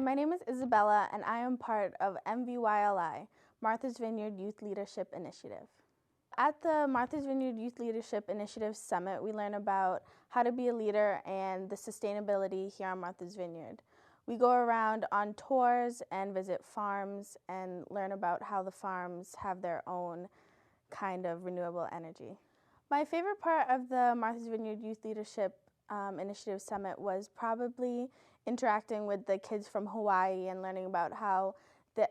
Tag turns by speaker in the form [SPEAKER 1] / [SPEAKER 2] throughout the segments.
[SPEAKER 1] my name is Isabella, and I am part of MVYLI, Martha's Vineyard Youth Leadership Initiative. At the Martha's Vineyard Youth Leadership Initiative Summit, we learn about how to be a leader and the sustainability here on Martha's Vineyard. We go around on tours and visit farms and learn about how the farms have their own kind of renewable energy. My favorite part of the Martha's Vineyard Youth Leadership Initiative Summit was probably interacting with the kids from Hawaii and learning about how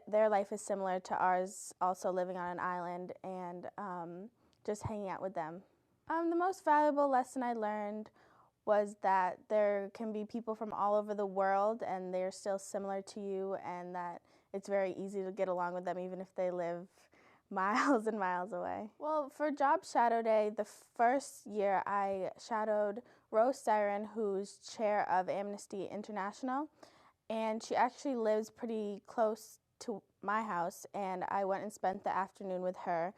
[SPEAKER 1] their life is similar to ours, also living on an island, and just hanging out with them. The most valuable lesson I learned was that there can be people from all over the world and they're still similar to you, and that it's very easy to get along with them even if they live miles and miles away. Well, for Job Shadow Day, the first year I shadowed Rose Styron, who's chair of Amnesty International, and she actually lives pretty close to my house, and I went and spent the afternoon with her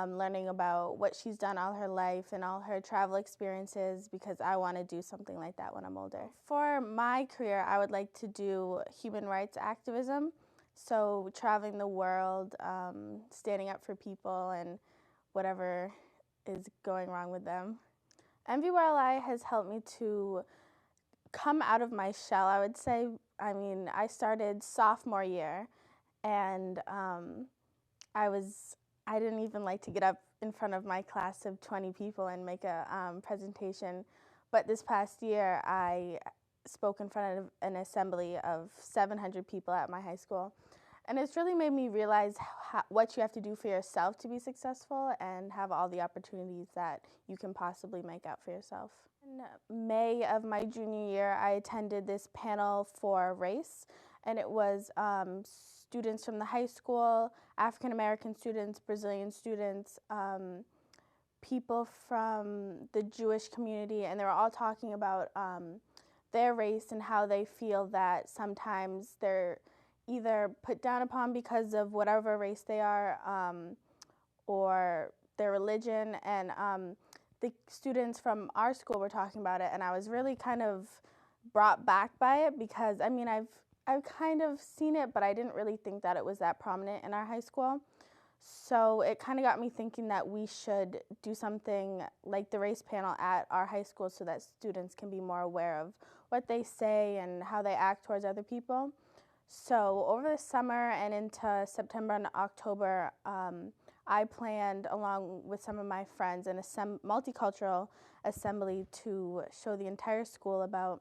[SPEAKER 1] learning about what she's done all her life and all her travel experiences, because I want to do something like that when I'm older. For my career, I would like to do human rights activism. So traveling the world, standing up for people and whatever is going wrong with them. MVYLI has helped me to come out of my shell, I would say. I mean, I started sophomore year, and I didn't even like to get up in front of my class of 20 people and make a presentation. But this past year, I spoke in front of an assembly of 700 people at my high school. And it's really made me realize what you have to do for yourself to be successful and have all the opportunities that you can possibly make out for yourself. In May of my junior year, I attended this panel for race, and it was students from the high school, African American students, Brazilian students, people from the Jewish community, and they were all talking about their race and how they feel that sometimes they're either put down upon because of whatever race they are or their religion. And the students from our school were talking about it, and I was really kind of brought back by it, because I mean, I've kind of seen it, but I didn't really think that it was that prominent in our high school. So it kind of got me thinking that we should do something like the race panel at our high school so that students can be more aware of what they say and how they act towards other people. So over the summer and into September and October, I planned, along with some of my friends, a multicultural assembly to show the entire school about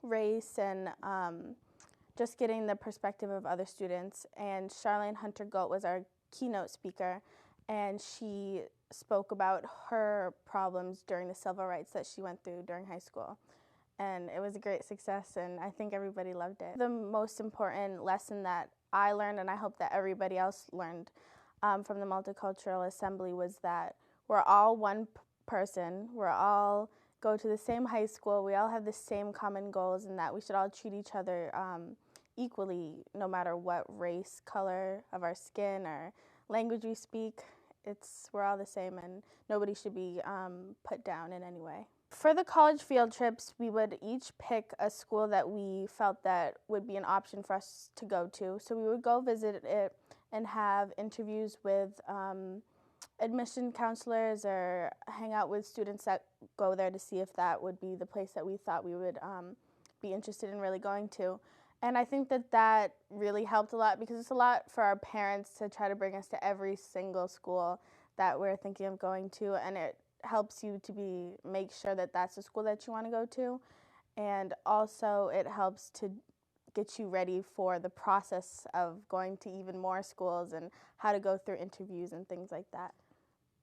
[SPEAKER 1] race and just getting the perspective of other students. And Charlene Hunter-Goat was our keynote speaker, and she spoke about her problems during the civil rights that she went through during high school. And it was a great success, and I think everybody loved it. The most important lesson that I learned, and I hope that everybody else learned from the Multicultural Assembly, was that we're all one person, we're all go to the same high school, we all have the same common goals, and that we should all treat each other equally, no matter what race, color of our skin, or language we speak. We're all the same, and nobody should be put down in any way. For the college field trips, we would each pick a school that we felt that would be an option for us to go to. So we would go visit it and have interviews with admission counselors, or hang out with students that go there to see if that would be the place that we thought we would be interested in really going to. And I think that that really helped a lot, because it's a lot for our parents to try to bring us to every single school that we're thinking of going to, and it helps you to make sure that that's the school that you want to go to. And also it helps to get you ready for the process of going to even more schools and how to go through interviews and things like that.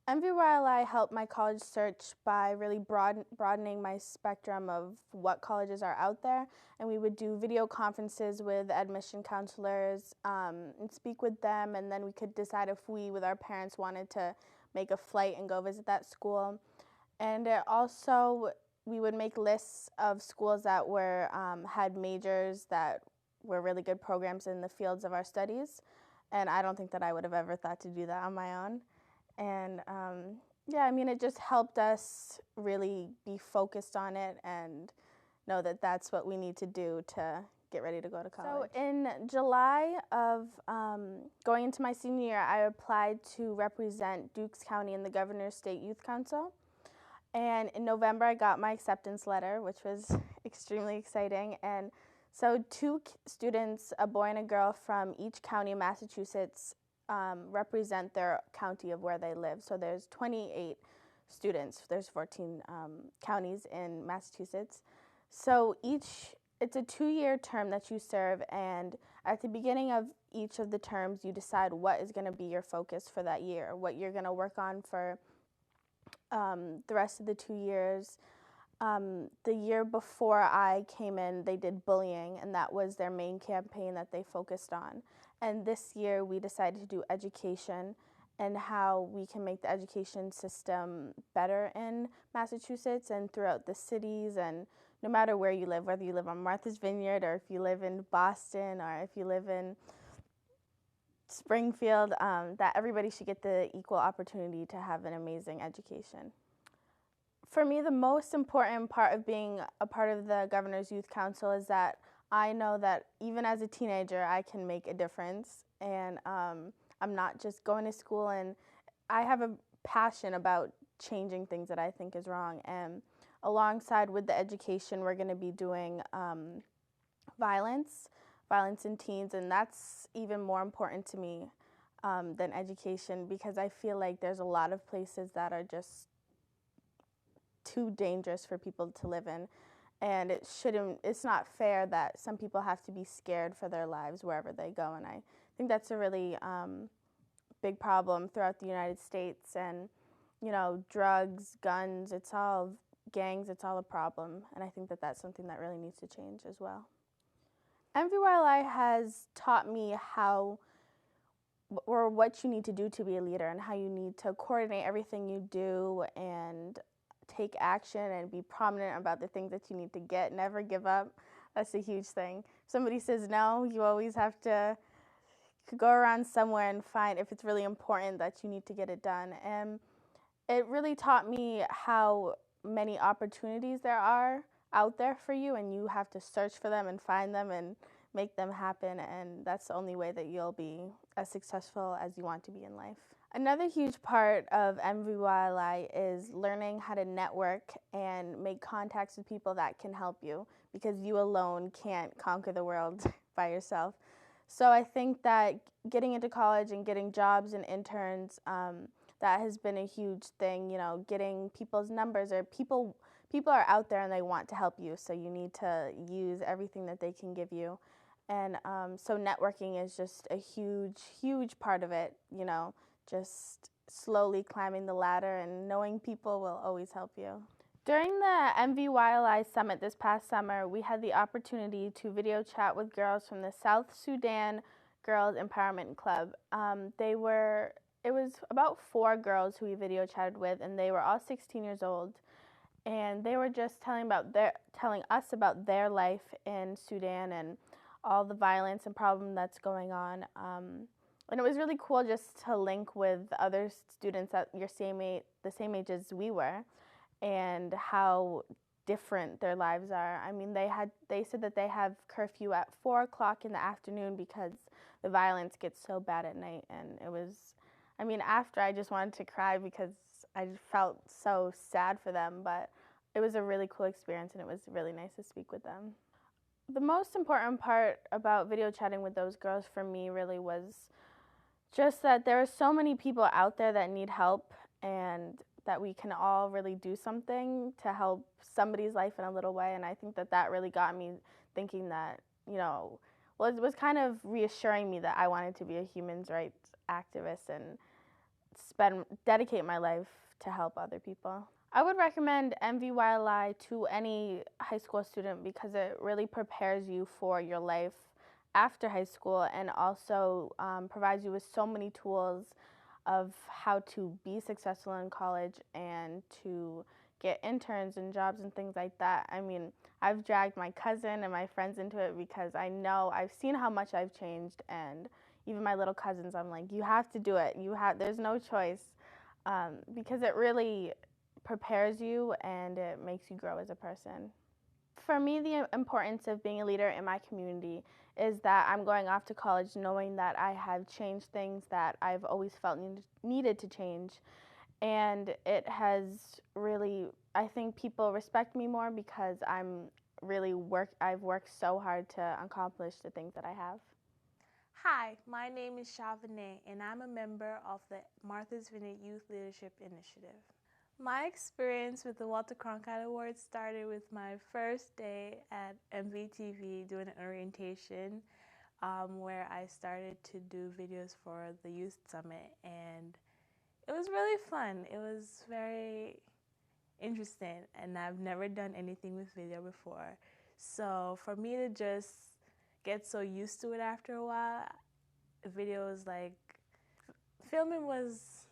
[SPEAKER 1] MVYLI helped my college search by really broadening my spectrum of what colleges are out there, and we would do video conferences with admission counselors and speak with them, and then we could decide if we, with our parents, wanted to make a flight and go visit that school. And also, we would make lists of schools that had majors that were really good programs in the fields of our studies, and I don't think that I would have ever thought to do that on my own. And yeah, I mean, it just helped us really be focused on it and know that that's what we need to do to get ready to go to college. So in July of going into my senior year, I applied to represent Dukes County in the Governor's State Youth Council. And in November, I got my acceptance letter, which was extremely exciting. And so two students, a boy and a girl from each county in Massachusetts, represent their county of where they live. So there's 28 students. There's 14 counties in Massachusetts. So it's a 2-year term that you serve, and at the beginning of each of the terms, you decide what is going to be your focus for that year, what you're going to work on for the rest of the 2 years. The year before I came in, they did bullying, and that was their main campaign that they focused on. And this year, we decided to do education and how we can make the education system better in Massachusetts and throughout the cities, and no matter where you live, whether you live on Martha's Vineyard or if you live in Boston or if you live in Springfield, that everybody should get the equal opportunity to have an amazing education. For me, the most important part of being a part of the Governor's Youth Council is that I know that even as a teenager, I can make a difference, and I'm not just going to school, and I have a passion about changing things that I think is wrong. And alongside with the education, we're going to be doing violence in teens, and that's even more important to me than education, because I feel like there's a lot of places that are just too dangerous for people to live in, and it's not fair that some people have to be scared for their lives wherever they go, and I think that's a really big problem throughout the United States. And drugs, guns, it's all gangs, it's all a problem, and I think that that's something that really needs to change as well. MVYLI has taught me what you need to do to be a leader, and how you need to coordinate everything you do and take action and be prominent about the things that you need to get. Never give up. That's a huge thing. If somebody says no, you always have to go around somewhere and find if it's really important that you need to get it done. And it really taught me how many opportunities there are out there for you, and you have to search for them and find them and make them happen, and that's the only way that you'll be as successful as you want to be in life. Another huge part of MVYLI is learning how to network and make contacts with people that can help you, because you alone can't conquer the world by yourself. So I think that getting into college and getting jobs and interns, that has been a huge thing, getting people's numbers, or people are out there and they want to help you, so you need to use everything that they can give you. And so networking is just a huge part of it, just slowly climbing the ladder, and knowing people will always help you. During the MVYLI summit this past summer, we had the opportunity to video chat with girls from the South Sudan Girls Empowerment Club. It was about 4 girls who we video chatted with, and they were all 16 years old. And they were just telling us about their life in Sudan and all the violence and problem that's going on. And it was really cool just to link with other students at the same age as we were, and how different their lives are. I mean, they said that they have curfew at 4 o'clock in the afternoon because the violence gets so bad at night. And after, I just wanted to cry because I just felt so sad for them, but it was a really cool experience, and it was really nice to speak with them. The most important part about video chatting with those girls for me really was just that there are so many people out there that need help, and that we can all really do something to help somebody's life in a little way. And I think that really got me thinking that, it was kind of reassuring me that I wanted to be a human rights activist and dedicate my life to help other people. I would recommend MVYLI to any high school student, because it really prepares you for your life after high school, and also provides you with so many tools of how to be successful in college and to get interns and jobs and things like that. I mean, I've dragged my cousin and my friends into it because I've seen how much I've changed, and even my little cousins, I'm like, you have to do it. There's no choice, because it really prepares you and it makes you grow as a person. For me, the importance of being a leader in my community is that I'm going off to college knowing that I have changed things that I've always felt needed to change. And it has really, I think people respect me more because I've worked so hard to accomplish the things that I have.
[SPEAKER 2] Hi, my name is Chavane, and I'm a member of the Martha's Vineyard Youth Leadership Initiative. My experience with the Walter Cronkite Awards started with my first day at MVTV doing an orientation where I started to do videos for the Youth Summit, and it was really fun. It was very interesting, and I've never done anything with video before. So for me to just get so used to it after a while, videos like filming was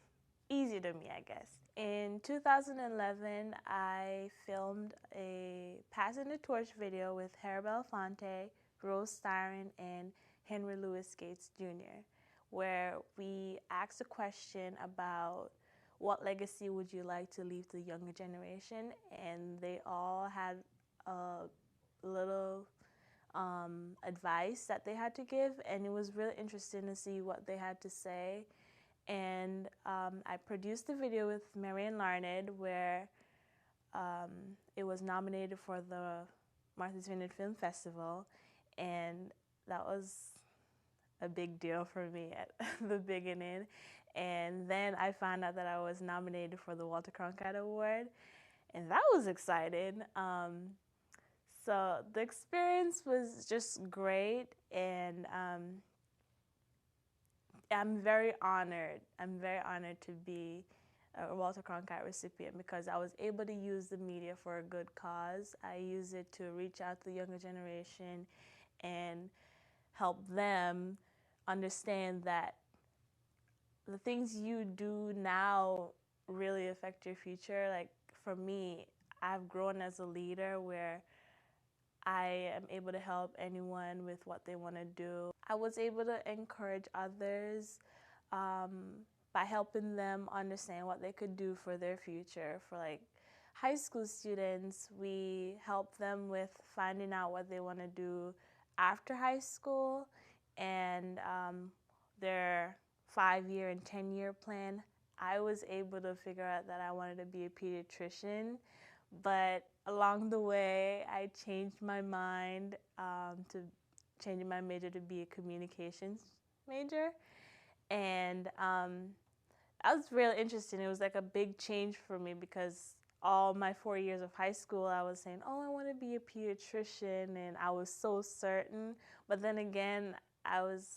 [SPEAKER 2] easy to me, I guess. In 2011, I filmed a Passing the Torch video with Harry Belafonte, Rose Styron, and Henry Louis Gates Jr., where we asked a question about what legacy would you like to leave to the younger generation, and they all had a little advice that they had to give, and it was really interesting to see what they had to say. And I produced the video with Marian Larned, where it was nominated for the Martha's Vineyard Film Festival, and that was a big deal for me at the beginning. And then I found out that I was nominated for the Walter Cronkite Award, and that was exciting. So the experience was just great, and I'm very honored. I'm very honored to be a Walter Cronkite recipient because I was able to use the media for a good cause. I use it to reach out to the younger generation and help them understand that the things you do now really affect your future. Like for me, I've grown as a leader where I am able to help anyone with what they want to do. I was able to encourage others by helping them understand what they could do for their future. For like high school students, we help them with finding out what they want to do after high school and their 5-year and 10-year plan. I was able to figure out that I wanted to be a pediatrician, but along the way, I changed my mind to changing my major to be a communications major. And that was really interesting. It was like a big change for me because all my 4 years of high school, I was saying, oh, I want to be a pediatrician, and I was so certain. But then again, I was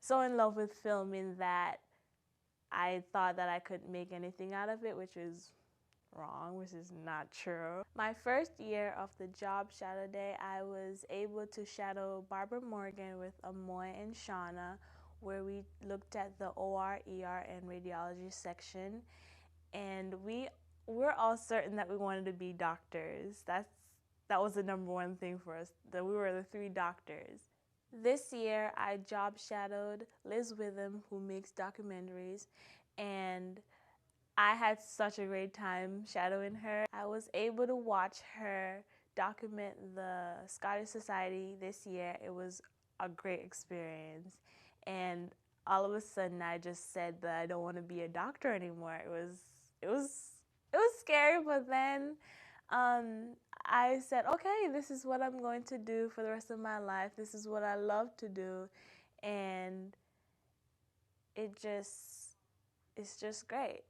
[SPEAKER 2] so in love with filming that I thought that I could make anything out of it, which is wrong, which is not true. My first year of the job shadow day, I was able to shadow Barbara Morgan with Amoy and Shauna, where we looked at the OR, ER, and radiology section, and we're all certain that we wanted to be doctors. That was the number one thing for us, that we were the 3 doctors. This year, I job shadowed Liz Witham, who makes documentaries, and I had such a great time shadowing her. I was able to watch her document the Scottish Society this year. It was a great experience. And all of a sudden I just said that I don't want to be a doctor anymore. It was scary, but then I said, okay, this is what I'm going to do for the rest of my life. This is what I love to do. And it's just great.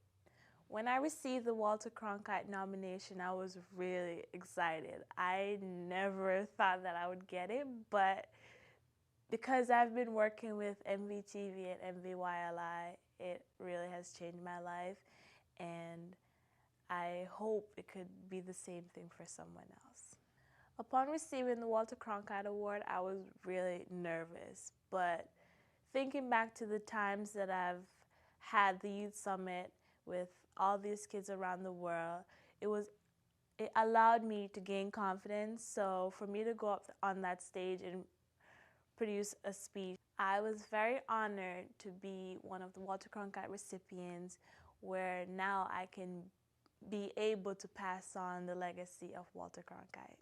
[SPEAKER 2] When I received the Walter Cronkite nomination, I was really excited. I never thought that I would get it, but because I've been working with MVTV and MVYLI, it really has changed my life, and I hope it could be the same thing for someone else. Upon receiving the Walter Cronkite Award, I was really nervous, but thinking back to the times that I've had the Youth Summit with all these kids around the world, it allowed me to gain confidence. So for me to go up on that stage and produce a speech, I was very honored to be one of the Walter Cronkite recipients, where now I can be able to pass on the legacy of Walter Cronkite.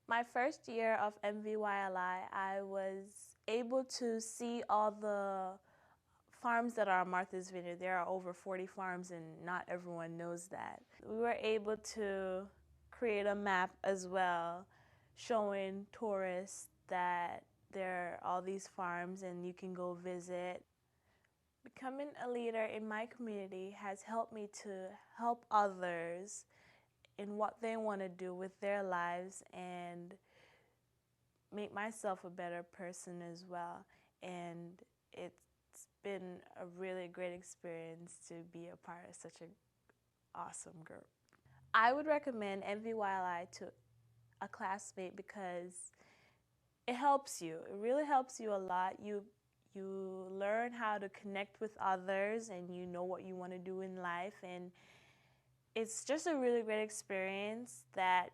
[SPEAKER 2] My first year of MVYLI, I was able to see all the farms that are on Martha's Vineyard. There are over 40 farms, and not everyone knows that. We were able to create a map as well, showing tourists that there are all these farms and you can go visit. Becoming a leader in my community has helped me to help others in what they want to do with their lives and make myself a better person as well. And it's been a really great experience to be a part of such an awesome group. I would recommend MVYLI to a classmate because it helps you. It really helps you a lot. You learn how to connect with others and you know what you want to do in life, and it's just a really great experience that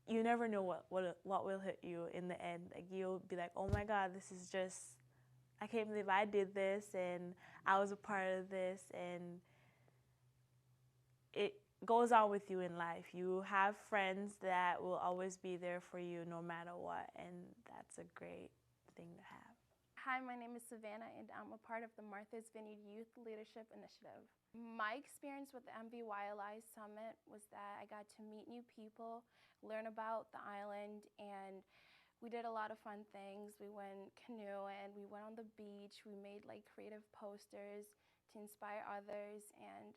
[SPEAKER 2] you never know what will hit you in the end. Like, you'll be like, oh my God, this is just, I can't believe I did this and I was a part of this, and it goes on with you in life. You have friends that will always be there for you no matter what, and that's a great thing to have.
[SPEAKER 3] Hi, my name is Savannah, and I'm a part of the Martha's Vineyard Youth Leadership Initiative. My experience with the MVYLI Summit was that I got to meet new people, learn about the island, and we did a lot of fun things. We went canoeing, we went on the beach, we made like creative posters to inspire others, and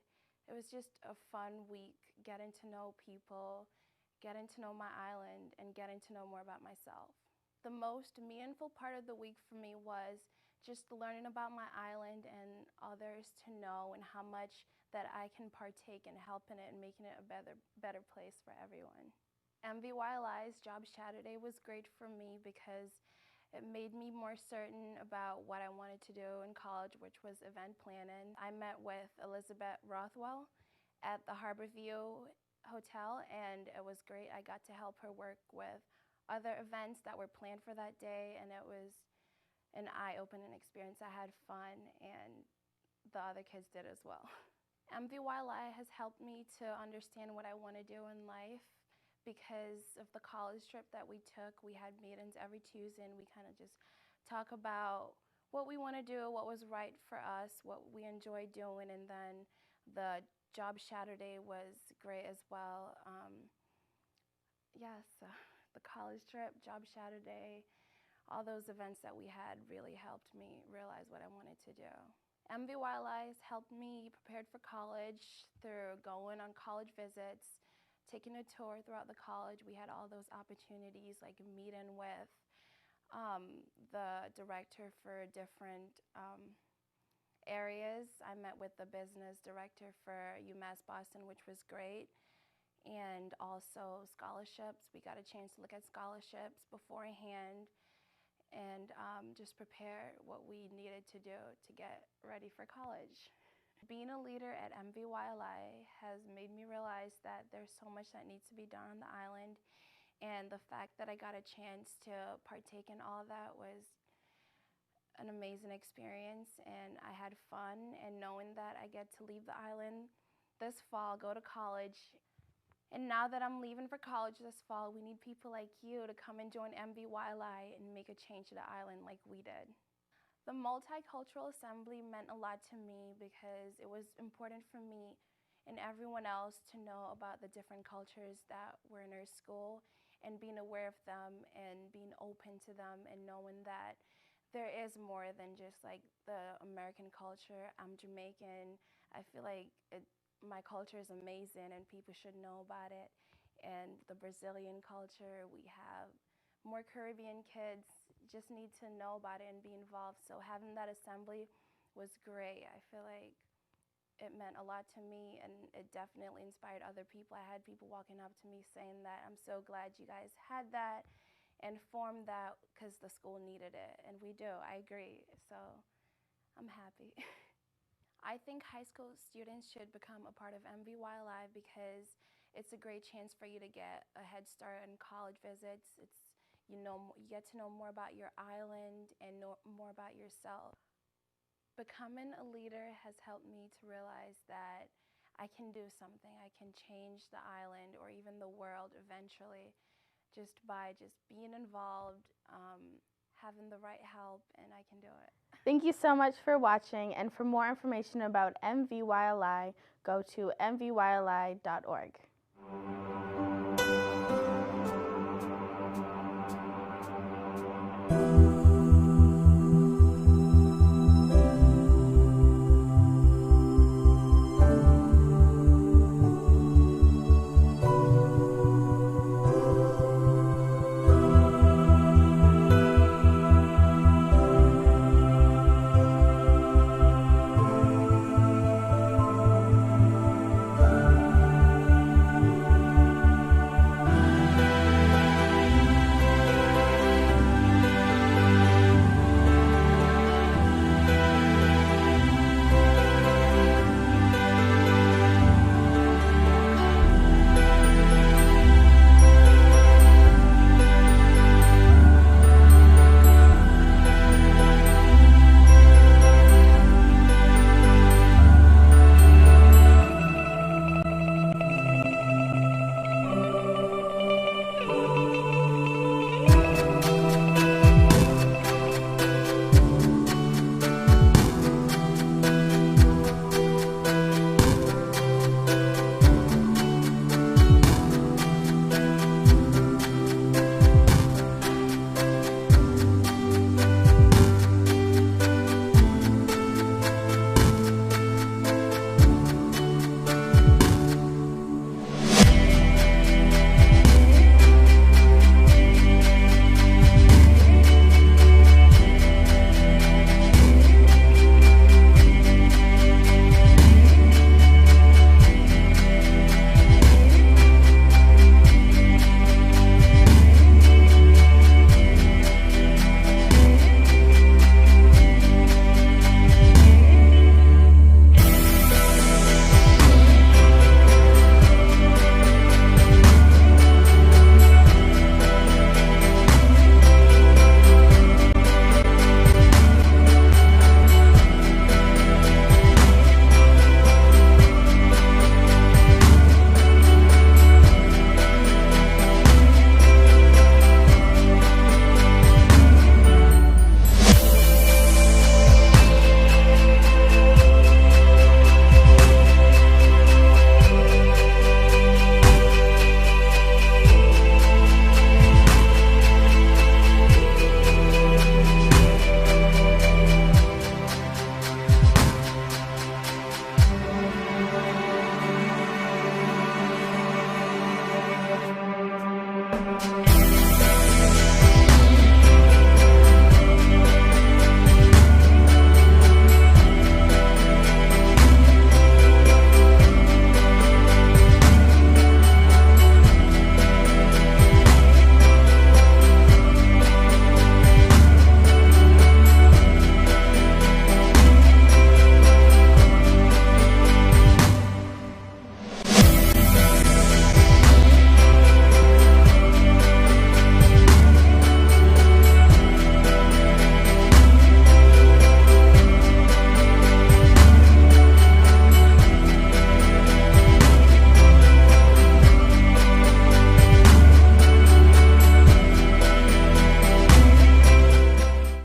[SPEAKER 3] it was just a fun week getting to know people, getting to know my island, and getting to know more about myself. The most meaningful part of the week for me was just learning about my island and others to know, and how much that I can partake in helping it and making it a better place for everyone. MVYLI's Job Shadow Day was great for me because it made me more certain about what I wanted to do in college, which was event planning. I met with Elizabeth Rothwell at the Harborview Hotel, and it was great. I got to help her work with other events that were planned for that day, and it was an eye-opening experience. I had fun, and the other kids did as well. MVYLI has helped me to understand what I want to do in life. Because of the college trip that we took, we had meetings every Tuesday, and we kind of just talk about what we want to do, what was right for us, what we enjoy doing, and then the Job Shadow Day was great as well. Yes, the college trip, Job Shadow Day, all those events that we had really helped me realize what I wanted to do. MVYLI has helped me prepare for college through going on college visits, taking a tour throughout the college. We had all those opportunities, like meeting with the director for different areas. I met with the business director for UMass Boston, which was great. And also scholarships. We got a chance to look at scholarships beforehand and just prepare what we needed to do to get ready for college. Being a leader at MVYLI has made me realize that there's so much that needs to be done on the island, and the fact that I got a chance to partake in all that was an amazing experience, and I had fun. And knowing that I get to leave the island this fall, go to college. And now that I'm leaving for college this fall, we need people like you to come and join MVYLI and make a change to the island like we did. The Multicultural Assembly meant a lot to me because it was important for me and everyone else to know about the different cultures that were in our school, and being aware of them and being open to them, and knowing that there is more than just like the American culture. I'm Jamaican. I feel like my culture is amazing and people should know about it. And the Brazilian culture, we have more Caribbean kids, just need to know about it and be involved. So having that assembly was great. I feel like it meant a lot to me, and it definitely inspired other people. I had people walking up to me saying that I'm so glad you guys had that and formed that because the school needed it. And we do, I agree. So I'm happy. I think high school students should become a part of MVYLI because it's a great chance for you to get a head start in college visits. You get to know more about your island and know more about yourself. Becoming a leader has helped me to realize that I can do something. I can change the island or even the world eventually. just by just being involved, having the right help, and I can do it.
[SPEAKER 1] Thank you so much for watching, and for more information about MVYLI, go to mvyli.org.